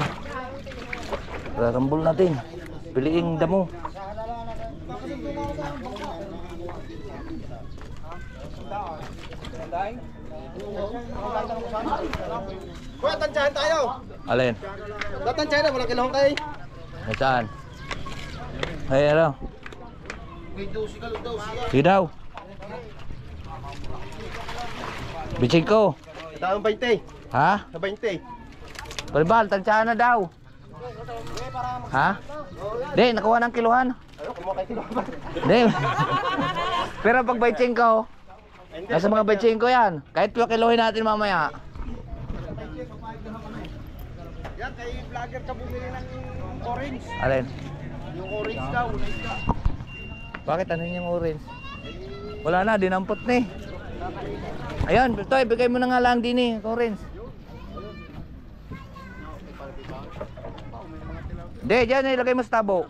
Rarambol natin. Piliing damo. Kuya, tansyahan tayo. Alin? Tatansyahan na, walang kilahong kayo. Saan? Ay, ano? May dosi ka, dosi ka. Sige daw. Bichig ko. Ito ang 20. Ha? Sa 20. Balbal, tansyahan na daw. Ha? Di, nakuha ng kiluhan. Ano, kumuha kayo kiluhan ba? Di. Pero pag biching ko, nasa mga biching ko yan. Kahit 2 kiluhin natin mamaya. Yan, kay vlogger ka bumili ng orange. Alin? Yung orange daw, una isda. Bakit ano yung orange? Wala na, dinampot na eh. Ayan, ito, ibigay mo na nga lang din eh, orange. Hindi, dyan, ilagay mo sa tabo.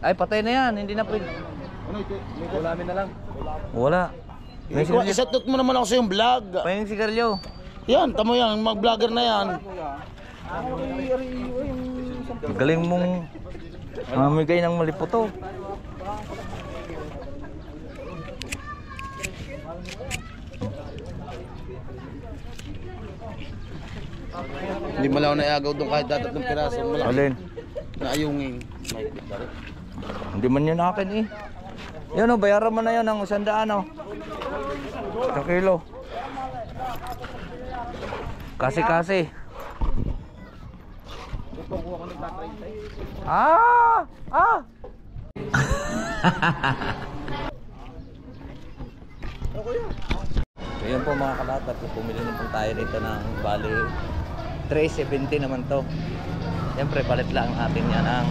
Ay, patay na yan. Hindi na pwede. Ulamin na lang. Wala. May sigarilyo. Isatot mo naman ako sa yung vlog. May sigarilyo. Yan, tamo yan, mag-vlogger na yan. Galing mong mamigay ng maliputo. Hindi mo lang naiagaw doon kahit datat ng piraso. Malaki Alin? na ayungin. Hindi man yun akin eh. Yan o, bayaran mo na yun ng 100 o. Sa kilo. Kasi. Ah! Ah! So yun po mga kalatat, pumili na po tayo dito ng bali 370 naman to. Siyempre palit lang natin yan ng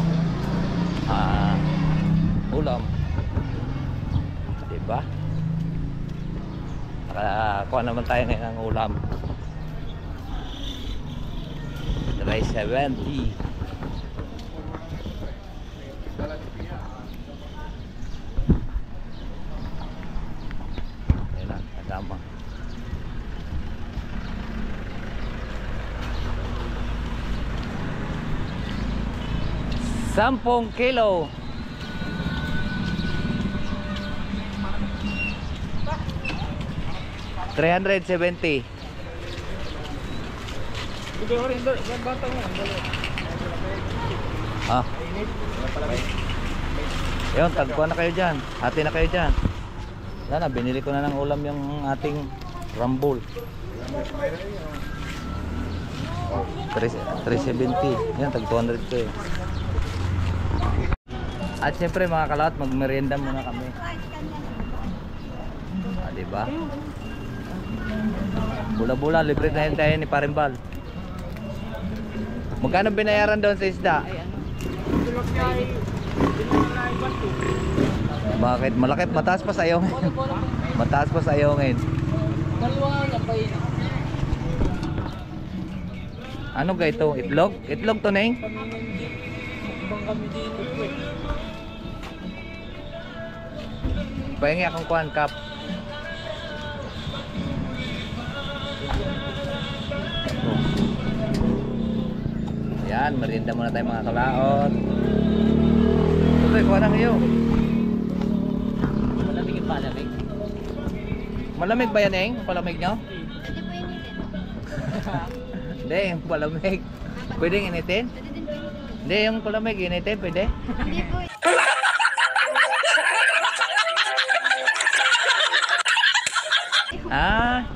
ulam, diba? Nakakuha naman tayo ngayon ng ulam 370. Ayan na, kasama 10 kilo. $370. Ah. Yun, tagpuan na kayo dyan. Hati na kayo dyan. Yan na, binili ko na ng ulam yung ating rambol. 370. Yan, tag 200 kayo. At siyempre mga kalawat, magmerienda muna kami. Diba? Bula-bula, libre na yun tayo ni Parimbal. Magkano binayaran doon sa isda? Bakit? Malaki, mataas pa sa iyong. Mataas pa sa iyongin. Ano ga ito? Itlog? Itlog to Neng? Pahingi akong kuhan kap. Yan, merienda muna tayo mga kalaot. Ito, kuha na kayo. Malamig yung palamig. Malamig ba yan, Eng? Palamig nyo? Hindi, yung palamig. Pwedeng initin? Hindi, yung palamig initin, pwede? Hindi po. Ah,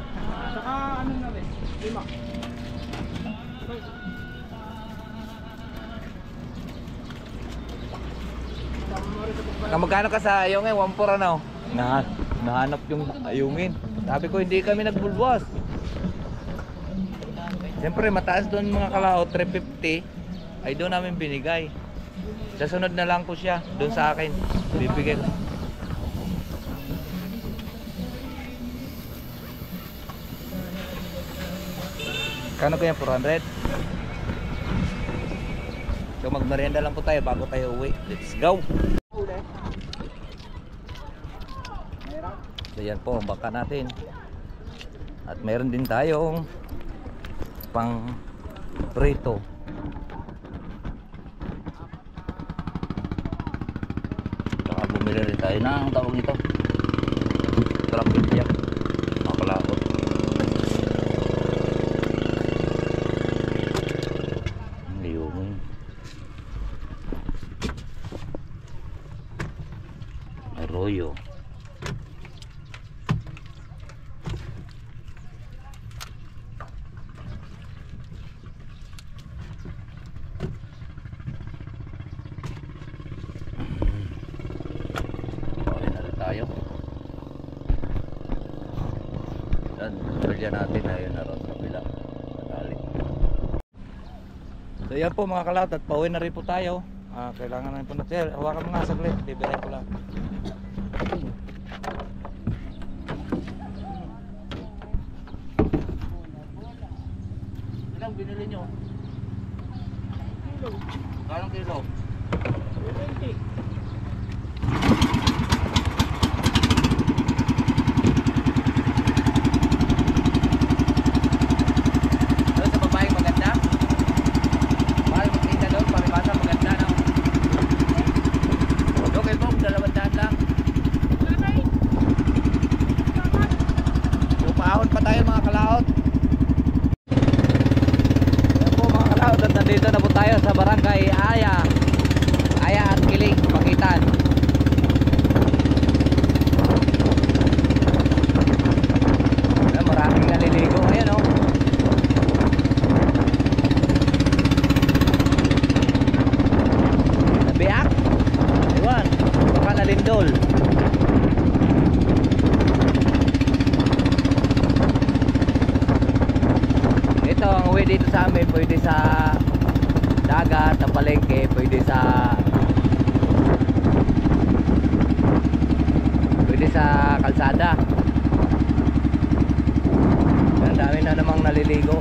Saka ano na rin? 5. kamagkano ka sa ayungin? 1.4 ano? Nahanap yung ayungin. Sabi ko hindi kami nagbulbos. Siyempre mataas doon mga kalao, 350. Ay doon namin binigay. Sa sunod na lang ko siya, doon sa akin. Bibigay ko. Kano kaya 400? So magmerienda lang po tayo bago tayo uwi. Let's go! So yan po ang baka natin. At meron din tayong pang prito. Saka bumili rin tayo ng tawag nito. Trapilya. Makalaot. Liyungin. Arroyo. Tayo. Yan, tulya natin na yun naroon sa kabila. Matali. So yan po mga kalat at pauwi na rin po tayo. Kailangan na rin po natin. Hawakan mo nga saglit. Bibigay ko lang. binili nyo? Kanong kilo? 20. Doon sa babaeng maganda? Mahal magtinda doon, pamibasa maganda no? Okay po, 200 lang. Pumahon pa tayo mga kalaot. Yan po mga kalaot, at nandito na po tayo sa barangay Aya at Kiling, Pakitan. Ayan, maraming naliligo. Ayan o. Nabiyak? Iwan, baka nalindol. Ito ang uwi dito sa amin, pwede sa dagat, sa palengke, pwede sa kalsada. Ang dami na namang naliligo.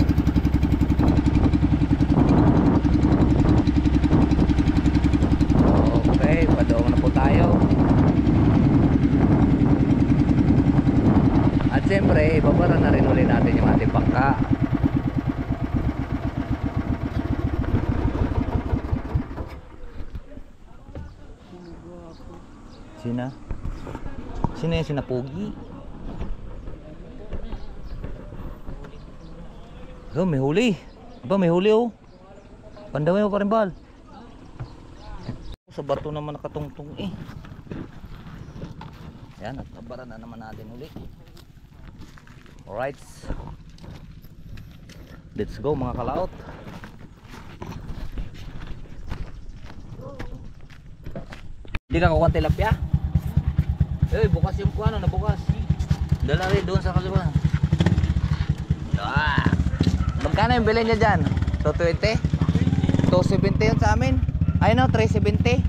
Okay, padoong na po tayo. At siyempre, ibabara na rin ulit natin yung ating bangka. Sina? Sino yung sinapugi? Oh, may huli. Aba, may huli oh. Pandawin mo pa rin, Bal. Sa bato naman nakatungtong eh. Yan, at nabara na naman natin uli. Alright. Let's go mga kalaot. Hindi ka kukuha tilapia? Eh, bukas yung kuha, na bukas. Dala rin doon sa kaliwa. Ah. Magkano yung bilhin niya dyan? 220? 270 yun sa amin. Ay no, 370.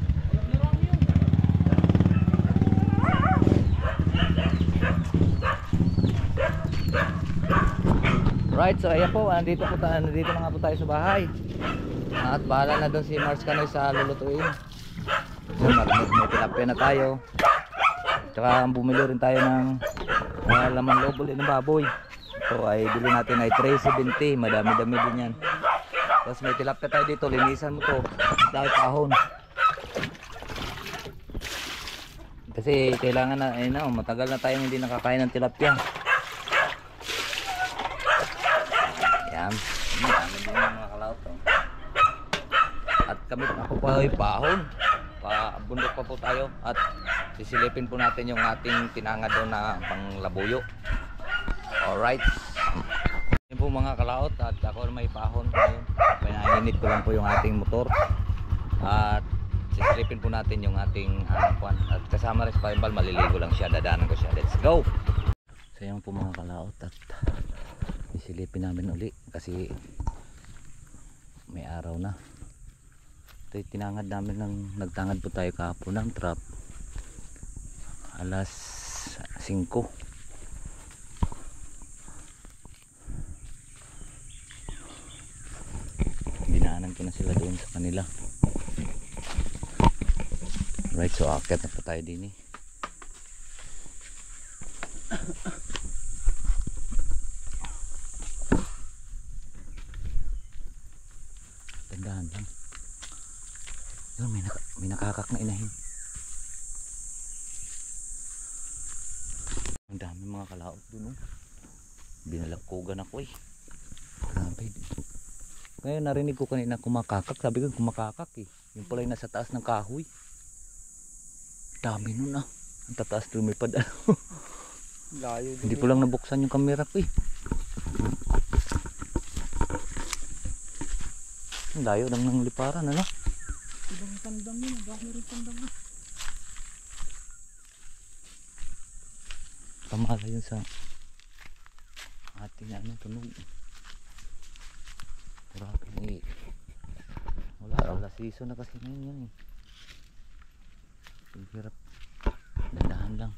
Right, so ayan po, nandito na nga po tayo sa bahay. At bahala na doon si Mars Canoy sa lulutuin. So, may tilapia na tayo. Tsaka bumili rin tayo ng laman loob ulit ng baboy. Ito ay bili natin ay 370. Madami-dami din yan. Tapos may tilapia tayo dito. Linisan mo to. Dahil kahon. Kasi kailangan na, matagal na tayong hindi nakakain ng tilapia. Yan. Dami din yung mga kalaot to. At kami ako pa ay pahon. Bundok pa po tayo at sisilipin po natin yung ating tinangad doon na panglabuyo. Alright. Yan po mga kalaot at ako may pahon. Pinainit ko lang po yung ating motor at sisilipin po natin yung ating kwan. At kasama rin sa paimbal, maliligo lang siya, dadanan ko siya. Let's go! So yan po mga kalaot at sisilipin namin uli kasi may araw na. Ito yung tinangad namin nagtangad po tayo kahapon ng trap alas 5. Dinaanan ko na sila doon sa kanila. Right, so akit na po tayo din eh. Tandaan lang. Yun, may nakakak na inahin. Ang dami mga kalaot dun oh. Binalagkugan ako eh. Grabe. Ngayon narinig ko kanina kumakakak. Sabi ko kumakakak eh. Yung pala yung nasa taas ng kahoy. Dami nun ah. Ang tataas lumipad ano. Layo din. Hindi ko lang nabuksan yung camera ko eh. Ang layo lang ng liparan ano. Ibang tandang yun. Bakit meron tandang yun? Pamala yun sa ating tunog. Grabe eh. Wala season na kasi ngayon yan eh. Ang hirap. Dandahan lang.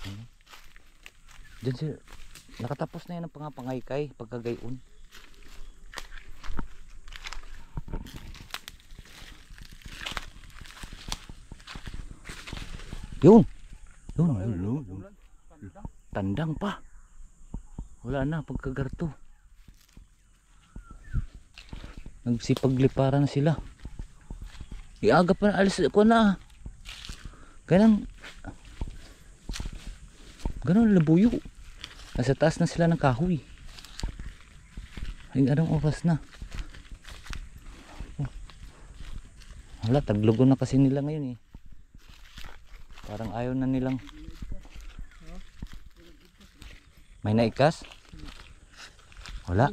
Ano? Diyan sir. Nakatapos na yan ang pangapangay-kay, pagkagayon. Yun. Yun. Tandang pa. Wala na, pagkagarto. Nagsipagliparan na sila. Iaga pa na, alis ko na. Ganun labuyo. Nasa taas na sila ng kahoy. Ay, anong oras na? Wala, taglugon na kasi nila ngayon eh. Parang ayaw na nilang. May naikas? Wala.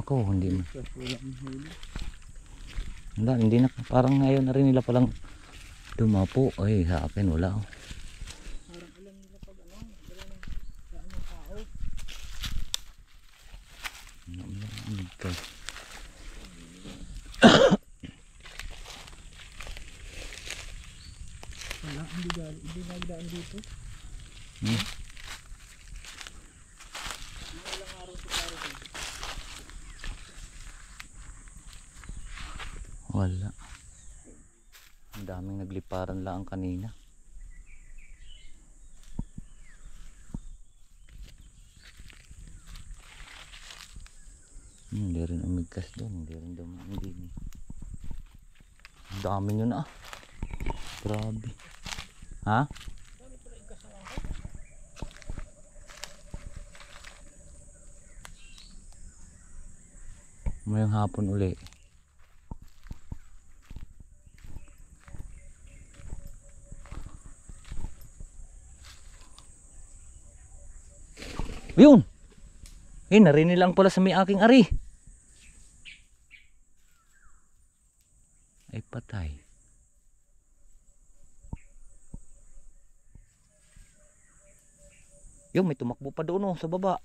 Ako, hindi mo. Wala, hindi na. Parang ayaw na rin nila palang dumapo. Ay, sa akin wala. Parang alam nila pag ano, wala ng tao. Okay. Wala, hindi nagdaan dito. Wala. Ang daming nagliparan lang kanina. Hindi rin umigkas doon. Hindi rin dumaan din. Ang dami nyo na. Grabe. Ha? Mayang hapon uli. Yun! Narinig lang pala sa may aking ari. Ay patay. Yung may tumakbo pa doon sa baba.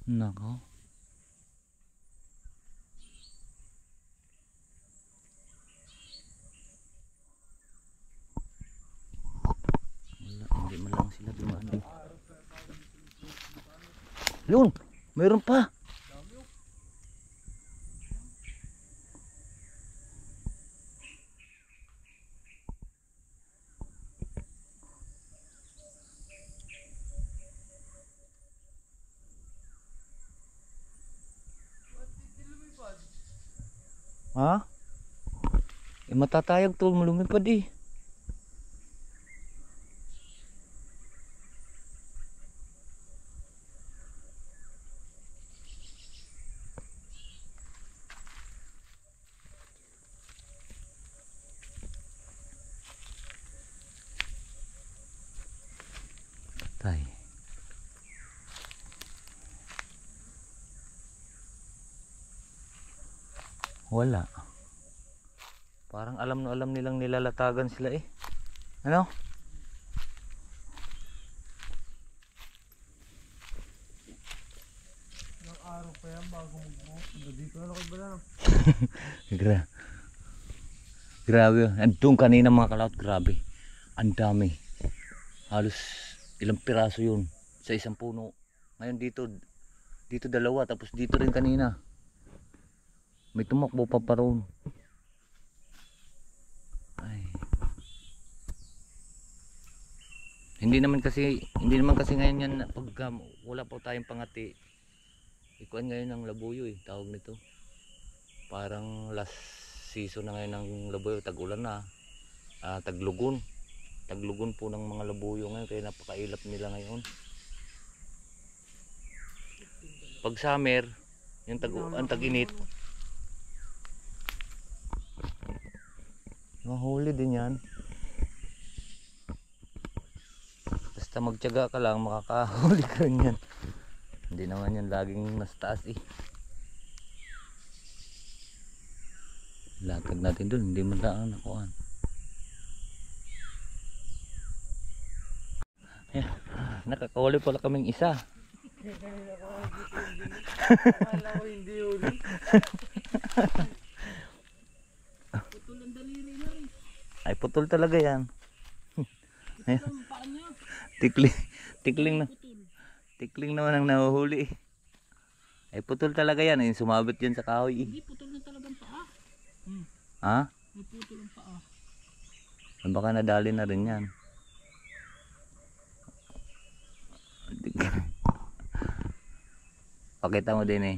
Nako. Wala, hindi man lang sila dumaan. Yun, mayroon pa. Ha? Matatayag to, lumipad eh. Patay. Wala. Parang alam na alam nilang nilalatagan sila eh. Ano? Ilang araw pa yan bago magbuhok. Dito na ako ba lang? Grabe. Andun kanina mga kalaot. Grabe. Ang dami. Halos ilang piraso yun sa isang puno. Ngayon dito dalawa. Tapos dito rin kanina. May tumakbo pa roon. Ay. Hindi naman kasi ngayon yan pag wala pa tayong pangati. Ikuan ngayon ng labuyo eh, tawag nito. Parang last season na ngayon ng labuyo, tag-ulan na. Taglugon. Taglugon po ng mga labuyo ngayon kaya napakailap nila ngayon. Pag summer, yung tag-init. Mahuli din yan. Basta magtiyaga ka lang, makakahuli ka rin yan. Hindi naman yan laging nasa taas eh. Latag natin dun, hindi man lang nakuhaan. Nakakahuli pala kaming isa. Akala ko hindi huli. Ay putol talaga yan. Ayan. Ang paa niya. Tikling na. Tikling naman ang nahuhuli. Ay putol talaga yan. Ay sumabit yan sa kahoy. Hindi, putol na talagang paa. Ha? May putol ang paa. Ay, baka nadali na rin yan. Pakita mo din eh.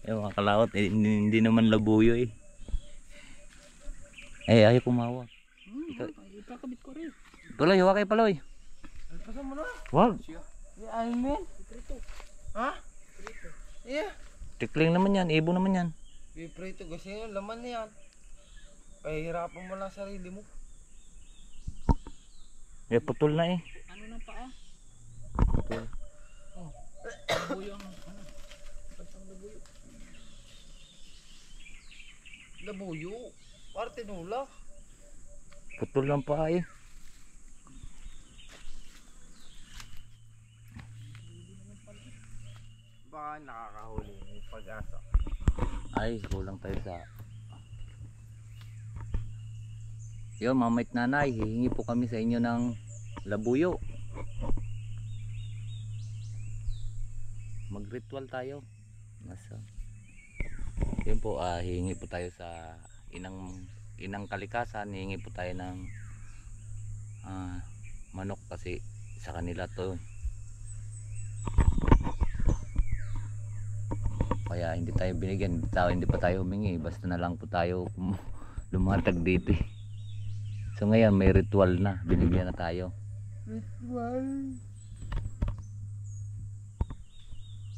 Yung mga kalawat, hindi naman labuyo eh. Ayaw kumawak. Ikakabit ko rin. Paloy, huwag kayo paloy. Alpasan mo na. Wag. Almen. Ha? Yeah. Tikling naman yan, ibo naman yan. Piprito kasi yung laman na yan. Pahihirapan mo lang sarili mo. Eh, putol na eh. Ano ng paa? Putol. Oh. Labuyo ang ano. Bastang labuyo. Labuyo. Parte nula. Putol lang pa eh. Baka nakakahuli yung pag-asa. Ay, kulang tayo sa... Yo, mamait nanay, hihingi po kami sa inyo ng labuyo. Mag-ritual tayo. Nasa... Yun po, hihingi po tayo sa inang kalikasan, hihingi po tayo ng manok kasi sa kanila to. Kaya hindi tayo binigyan, hindi pa tayo humingi, basta na lang po tayo lumatag dito. So ngayon may ritual na, binigyan na tayo. Ritual.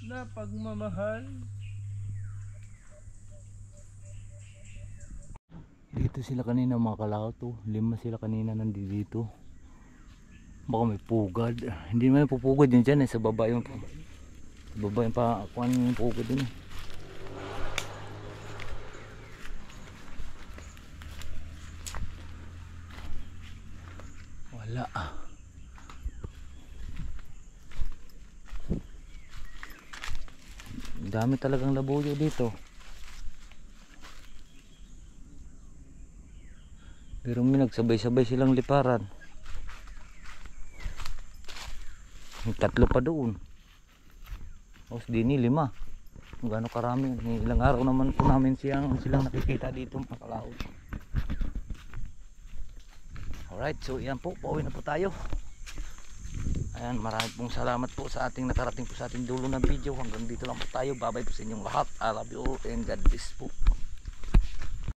Na pagmamahal. Dito sila kanina mga kalawat to, 5 sila kanina nandito. Baka may pugad, hindi naman pupugad yun dyan eh, sa baba yung pa, kuhan yung pugad dun eh. Wala. Dami talagang labuyo dito. Pero may nagsabay-sabay silang liparan. May 3 pa doon. Tapos dini 5. Gano'ng karami. May ilang araw naman po namin silang nakikita dito mga kalawat. Alright, so yan po, pauwi na po tayo. Ayan, maraming pong salamat po sa ating nakarating po sa ating dulo ng video. Hanggang dito lang po tayo. Bye bye po sa inyong lahat. I love you all and God bless po.